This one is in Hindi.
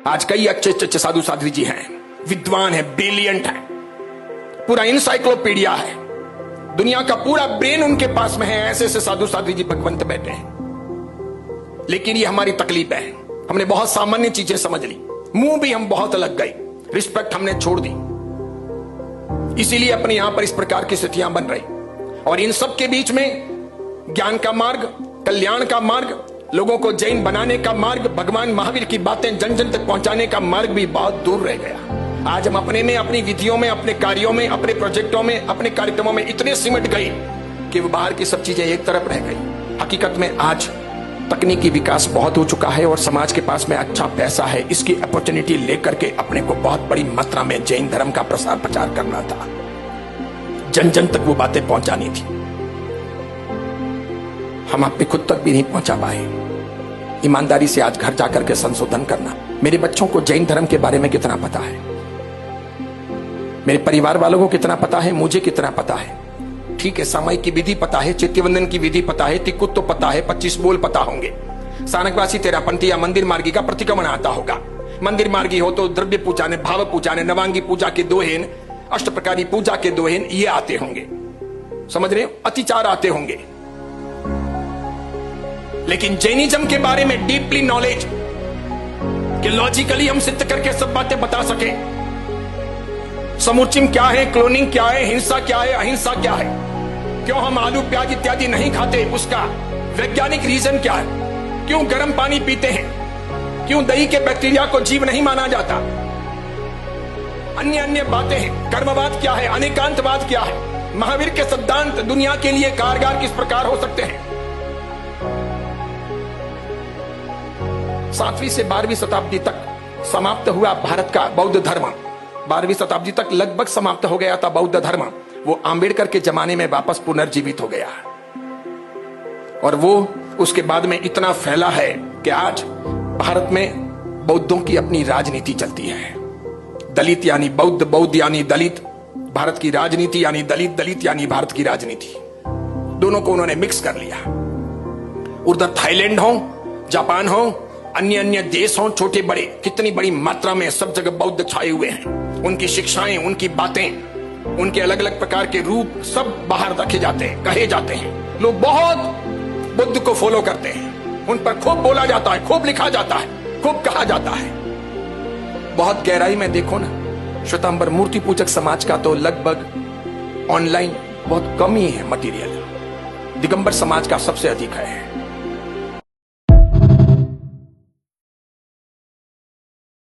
आज कई अच्छे अच्छे साधु साध्वी जी हैं, विद्वान हैं, ब्रिलियंट हैं, पूरा इंसाइक्लोपीडिया है, दुनिया का पूरा ब्रेन उनके पास में है। ऐसे ऐसे साधु साध्वी जी भगवंत बैठे हैं। लेकिन ये हमारी तकलीफ है, हमने बहुत सामान्य चीजें समझ ली, मुंह भी हम बहुत अलग गए, रिस्पेक्ट हमने छोड़ दी। इसीलिए अपने यहां पर इस प्रकार की स्थितियां बन रही। और इन सब के बीच में ज्ञान का मार्ग, कल्याण का मार्ग, लोगों को जैन बनाने का मार्ग, भगवान महावीर की बातें जन जन तक पहुंचाने का मार्ग भी बहुत दूर रह गया। आज हम अपने में, अपनी विधियों में, अपने कार्यों में, अपने प्रोजेक्टों में, अपने कार्यक्रमों में इतने सिमट गए कि वो बाहर की सब चीजें एक तरफ रह गई। हकीकत में आज तकनीकी विकास बहुत हो चुका है और समाज के पास में अच्छा पैसा है। इसकी अपॉर्चुनिटी लेकर के अपने को बहुत बड़ी मात्रा में जैन धर्म का प्रसार प्रचार करना था, जन जन तक वो बातें पहुंचानी थी। हम अपने खुद तक भी नहीं पहुंचा पाए। ईमानदारी से आज घर जाकर के संशोधन करना। मेरे बच्चों को जैन धर्म के बारे में कितना पता है, मेरे परिवार वालों को कितना पता है, मुझे कितना पता है। ठीक है, सामायिक की विधि पता है, चित्तवंदन की विधि पता है, तिकुत तो पता है, 25 बोल पता होंगे, सानकवासी तेरापंथी या मंदिर मार्गी का प्रतिक्रमण आता होगा। मंदिर मार्गी हो तो द्रव्य पूजा ने, भाव पूजा ने, नवांगी पूजा के दोहेन, अष्ट प्रकारी पूजा के दोहेन ये आते होंगे, समझ रहे हो, अतिचार आते होंगे। लेकिन जैनिज्म के बारे में डीपली नॉलेज, कि लॉजिकली हम सिद्ध करके सब बातें बता सके, समुचिम क्या है, क्लोनिंग क्या है, हिंसा क्या है, अहिंसा क्या है, क्यों हम आलू प्याज इत्यादि नहीं खाते, उसका वैज्ञानिक रीजन क्या है, क्यों गर्म पानी पीते हैं, क्यों दही के बैक्टीरिया को जीव नहीं माना जाता, अन्य अन्य बातें हैं। कर्मवाद क्या है, अनेकांतवाद क्या है, महावीर के सिद्धांत दुनिया के लिए कारगर किस प्रकार हो सकते हैं। 7वीं से 12वीं शताब्दी तक समाप्त हुआ भारत का बौद्ध धर्म, 12वीं शताब्दी तक लगभग समाप्त हो गया था बौद्ध धर्म। वो आंबेडकर के जमाने में वापस पुनर्जीवित हो गया और वो उसके बाद में इतना फैला है कि आज भारत में बौद्धों की अपनी राजनीति चलती है। दलित यानी बौद्ध, बौद्ध यानी दलित, भारत की राजनीति यानी दलित, दलित यानी भारत की राजनीति, दोनों को उन्होंने मिक्स कर लिया। उधर थाईलैंड हो, जापान हो, अन्य अन्य देश हों, छोटे बड़े, कितनी बड़ी मात्रा में सब जगह बौद्ध छाए हुए हैं। उनकी शिक्षाएं, उनकी बातें, उनके अलग अलग प्रकार के रूप सब बाहर रखे जाते हैं, कहे जाते हैं। लोग बहुत बुद्ध को फॉलो करते हैं, उन पर खूब बोला जाता है, खूब लिखा जाता है, खूब कहा जाता है। बहुत गहराई में देखो ना, श्वेतांबर मूर्ति पूजक समाज का तो लगभग ऑनलाइन बहुत कम ही है मटीरियल, दिगंबर समाज का सबसे अधिक है।